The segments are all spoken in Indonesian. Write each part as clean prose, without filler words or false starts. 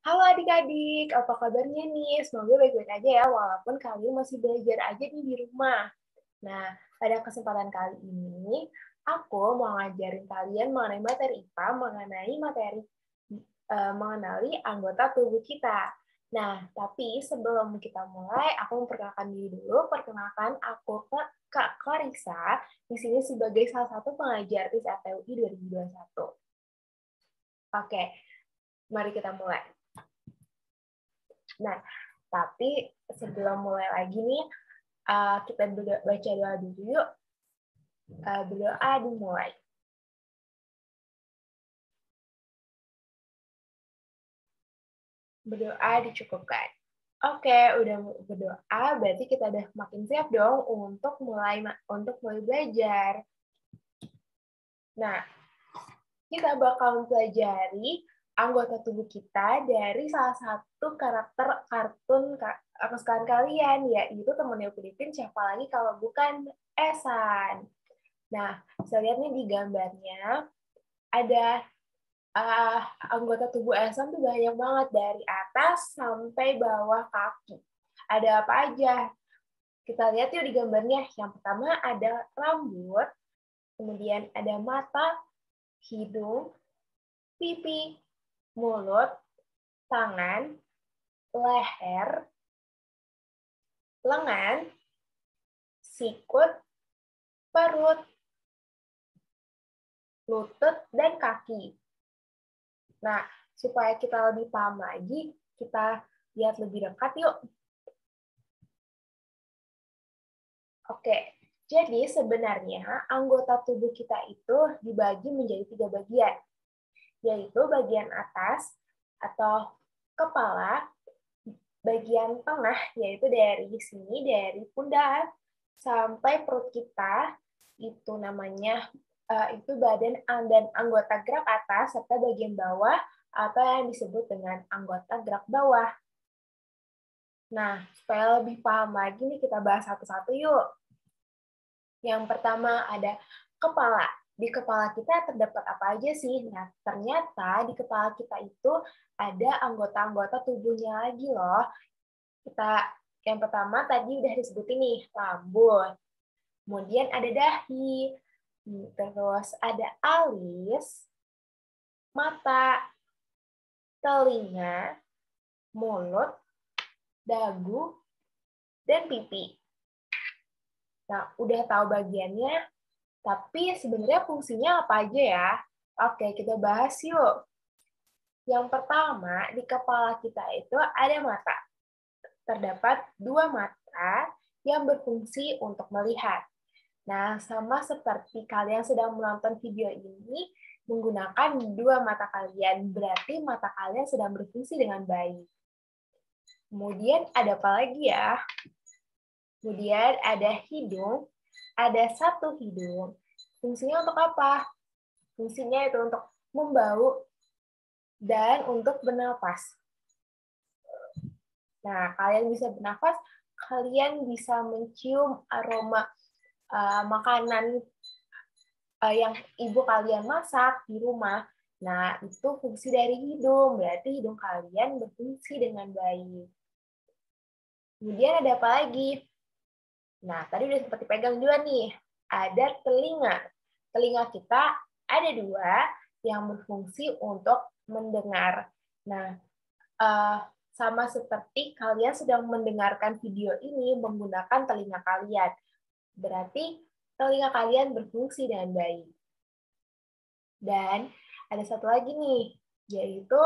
Halo adik-adik, apa kabarnya nih? Semoga baik-baik aja ya, walaupun kalian masih belajar aja nih di rumah. Nah, pada kesempatan kali ini, aku mau ngajarin kalian mengenai materi IPA, mengenali anggota tubuh kita. Nah, tapi sebelum kita mulai, aku memperkenalkan diri dulu. Perkenalkan, aku Kak Clarissa, di sini sebagai salah satu pengajar di FTUI 2021. Oke, mari kita mulai. Nah, tapi sebelum mulai lagi nih, kita baca doa dulu yuk. Berdoa dimulai. Berdoa dicukupkan. Oke, udah berdoa, berarti kita udah makin siap dong untuk mulai belajar. Nah, kita bakal mempelajari anggota tubuh kita dari salah satu karakter kartun kesukaan kalian, yaitu temennya Upin siapa lagi kalau bukan Esan. Nah, bisa lihat nih di gambarnya, ada anggota tubuh Esan tuh banyak banget, dari atas sampai bawah kaki. Ada apa aja? Kita lihat yuk di gambarnya. Yang pertama ada rambut, kemudian ada mata, hidung, pipi, mulut, tangan, leher, lengan, sikut, perut, lutut, dan kaki. Nah, supaya kita lebih paham lagi, kita lihat lebih dekat yuk. Oke, jadi sebenarnya anggota tubuh kita itu dibagi menjadi 3 bagian, yaitu bagian atas atau kepala, bagian tengah yaitu dari sini, dari pundak sampai perut kita, itu namanya itu badan dan anggota gerak atas, serta bagian bawah atau yang disebut dengan anggota gerak bawah. Nah, supaya lebih paham lagi nih, kita bahas satu-satu yuk. Yang pertama ada kepala. Di kepala kita terdapat apa aja sih? Nah, ternyata di kepala kita itu ada anggota-anggota tubuhnya lagi loh. Yang pertama tadi udah disebutin nih, rambut. Kemudian ada dahi, terus ada alis, mata, telinga, mulut, dagu, dan pipi. Nah, udah tahu bagiannya, tapi sebenarnya fungsinya apa aja ya? Oke, kita bahas yuk. Yang pertama, di kepala kita itu ada mata. Terdapat 2 mata yang berfungsi untuk melihat. Nah, sama seperti kalian sedang menonton video ini, menggunakan 2 mata kalian, berarti mata kalian sedang berfungsi dengan baik. Kemudian ada apa lagi ya? Kemudian ada hidung, ada 1 hidung. Fungsinya untuk apa? Fungsinya itu untuk membau dan untuk bernapas. Nah, kalian bisa bernafas, kalian bisa mencium aroma makanan yang ibu kalian masak di rumah. Nah, itu fungsi dari hidung, berarti hidung kalian berfungsi dengan baik. Kemudian ada apa lagi? Nah, tadi udah sempat dipegang juga nih. Ada telinga. Telinga kita ada 2 yang berfungsi untuk mendengar. Nah, sama seperti kalian sedang mendengarkan video ini menggunakan telinga kalian. Berarti telinga kalian berfungsi dengan baik. Dan ada satu lagi nih, yaitu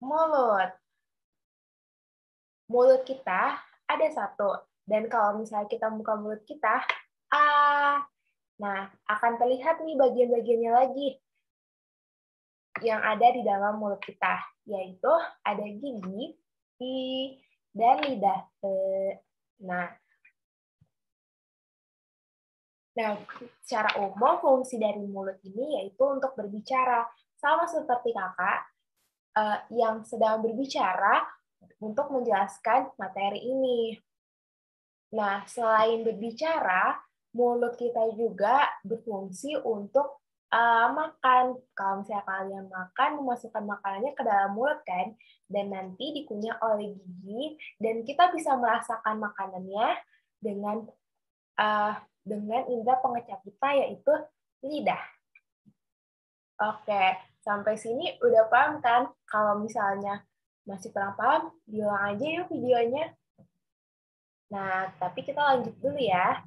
mulut. Mulut kita ada 1. Dan kalau misalnya kita buka mulut kita, nah, akan terlihat nih bagian-bagiannya lagi yang ada di dalam mulut kita, yaitu ada gigi, dan lidah. Nah, secara umum fungsi dari mulut ini yaitu untuk berbicara, sama seperti kakak yang sedang berbicara untuk menjelaskan materi ini. Nah, selain berbicara, mulut kita juga berfungsi untuk makan. Kalau misalnya kalian makan, memasukkan makanannya ke dalam mulut kan, dan nanti dikunyah oleh gigi, dan kita bisa merasakan makanannya dengan indera pengecap kita, yaitu lidah. Oke, sampai sini udah paham kan? Kalau misalnya masih kurang paham, diulang aja yuk videonya. Nah, tapi kita lanjut dulu ya.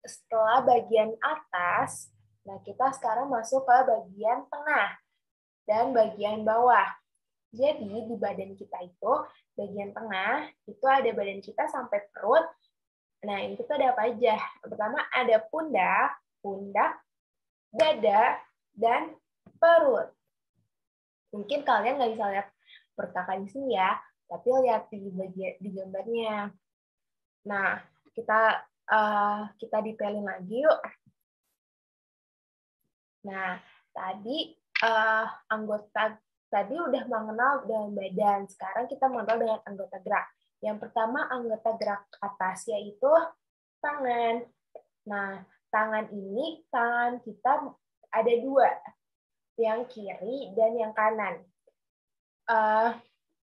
Setelah bagian atas, nah kita sekarang masuk ke bagian tengah dan bagian bawah. Jadi di badan kita itu, bagian tengah, itu ada badan kita sampai perut. Nah, itu tuh ada apa aja? Pertama ada pundak, dada, dan perut. Mungkin kalian nggak bisa lihat perut kakak di sini ya, tapi lihat di gambarnya. Nah, kita detailin lagi yuk. Nah, tadi anggota tadi udah mengenal dengan badan. Sekarang kita mengenal dengan anggota gerak. Yang pertama anggota gerak atas yaitu tangan. Nah, tangan kita ada dua, yang kiri dan yang kanan.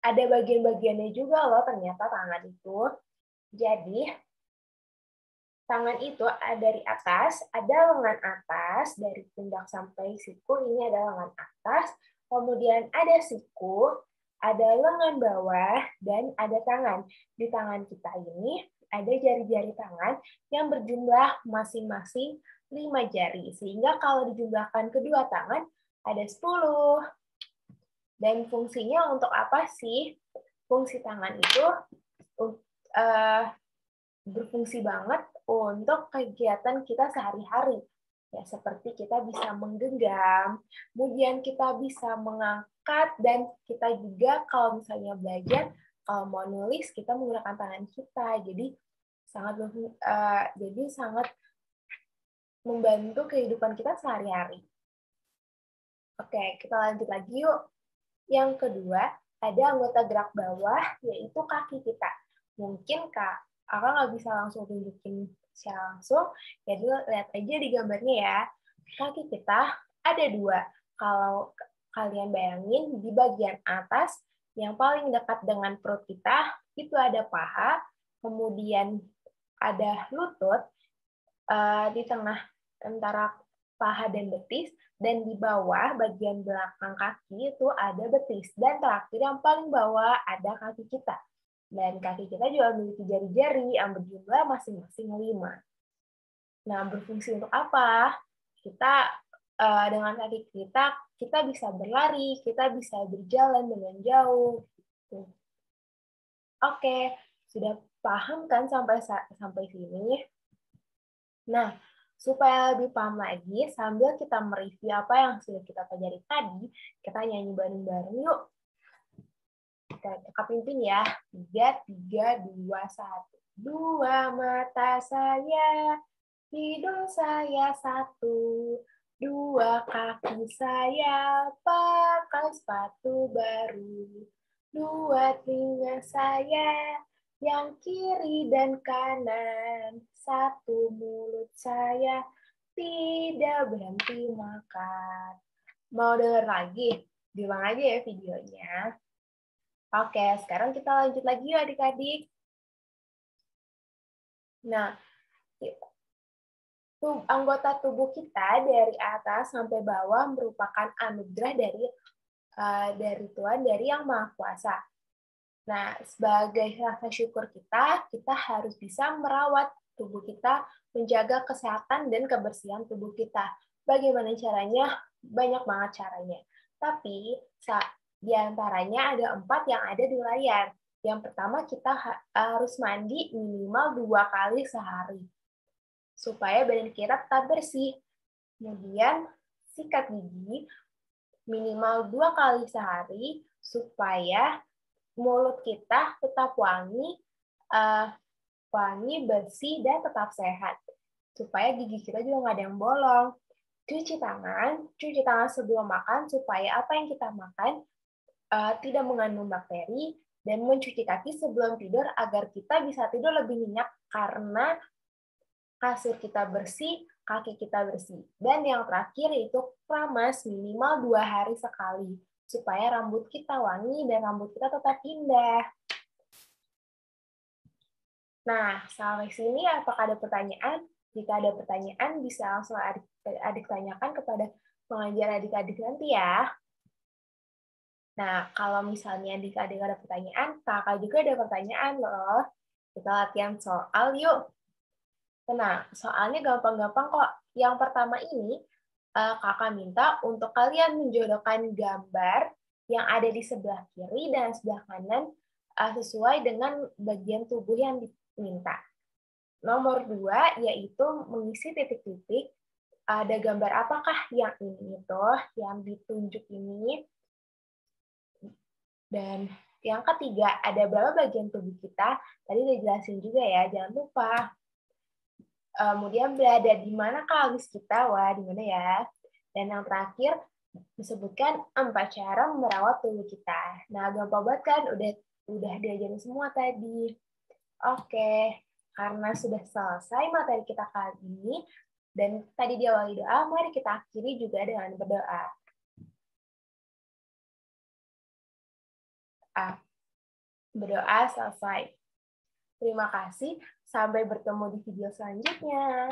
Ada bagian-bagiannya juga loh ternyata tangan itu. Jadi tangan itu dari atas, ada lengan atas, dari pundak sampai siku, ini ada lengan atas, kemudian ada siku, ada lengan bawah, dan ada tangan. Di tangan kita ini ada jari-jari tangan yang berjumlah masing-masing 5 jari, sehingga kalau dijumlahkan kedua tangan, ada 10. Dan fungsinya untuk apa sih? Fungsi tangan itu berfungsi banget untuk kegiatan kita sehari-hari. Ya, seperti kita bisa menggenggam, kemudian kita bisa mengangkat, dan kita juga kalau misalnya belajar, kalau mau nulis, kita menggunakan tangan kita. Jadi sangat membantu kehidupan kita sehari-hari. Oke, kita lanjut lagi yuk. Yang kedua, ada anggota gerak bawah, yaitu kaki kita. Mungkin kakak nggak bisa langsung tunjukin secara langsung, jadi lihat aja di gambarnya ya. Kaki kita ada dua. Kalau kalian bayangin, di bagian atas, yang paling dekat dengan perut kita, itu ada paha, kemudian ada lutut, di tengah antara paha dan betis, dan di bawah bagian belakang kaki itu ada betis, dan terakhir yang paling bawah ada kaki kita. Dan kaki kita juga memiliki jari-jari yang berjumlah masing-masing 5. Nah, berfungsi untuk apa? Dengan kaki kita bisa berlari, kita bisa berjalan dengan jauh. Oke, sudah paham kan sampai sini? Nah, supaya lebih paham lagi, sambil kita mereview apa yang sudah kita pelajari tadi, kita nyanyi bareng-bareng yuk. Kakak pimpin ya. 3, 2, 1. 2 mata saya, hidung saya 1. 2 kaki saya, pakai sepatu baru. 2 telinga saya, yang kiri dan kanan. 1 mulut saya, tidak berhenti makan. Mau dengar lagi? Diulang aja ya videonya. Oke, sekarang kita lanjut lagi yuk adik-adik. Nah, anggota tubuh kita dari atas sampai bawah merupakan anugerah dari Tuhan, dari Yang Maha Kuasa. Nah, sebagai rasa syukur kita harus bisa merawat tubuh kita, menjaga kesehatan dan kebersihan tubuh kita. Bagaimana caranya? Banyak banget caranya. Tapi di antaranya ada 4 yang ada di layar. Yang pertama, kita harus mandi minimal 2 kali sehari, supaya badan kita tetap bersih. Kemudian, sikat gigi minimal 2 kali sehari, supaya mulut kita tetap wangi, bersih, dan tetap sehat. Supaya gigi kita juga nggak ada yang bolong. Cuci tangan sebelum makan, supaya apa yang kita makan tidak mengandung bakteri, dan mencuci kaki sebelum tidur agar kita bisa tidur lebih nyenyak karena kasur kita bersih, kaki kita bersih. Dan yang terakhir yaitu keramas minimal 2 hari sekali, supaya rambut kita wangi dan rambut kita tetap indah. Nah, sampai sini apakah ada pertanyaan? Jika ada pertanyaan, bisa langsung adik tanyakan kepada pengajar adik-adik nanti ya. Nah, kalau misalnya adik-adik ada pertanyaan, kakak juga ada pertanyaan loh. Kita latihan soal yuk. Nah, soalnya gampang-gampang kok. Yang pertama ini, kakak minta untuk kalian menjodohkan gambar yang ada di sebelah kiri dan sebelah kanan sesuai dengan bagian tubuh yang diminta. Nomor 2, yaitu mengisi titik-titik. Ada gambar apakah yang ini tuh, yang ditunjuk ini. Dan yang ketiga, ada berapa bagian tubuh kita. Tadi udah jelasin juga ya, jangan lupa. Kemudian berada di mana alis kita, wah di mana ya. Dan yang terakhir, disebutkan 4 cara merawat tubuh kita. Nah, gampang banget kan, udah diajarin semua tadi. Oke, karena sudah selesai materi kita kali ini, dan tadi diawali doa, mari kita akhiri juga dengan berdoa. Berdoa selesai. Terima kasih, sampai bertemu di video selanjutnya.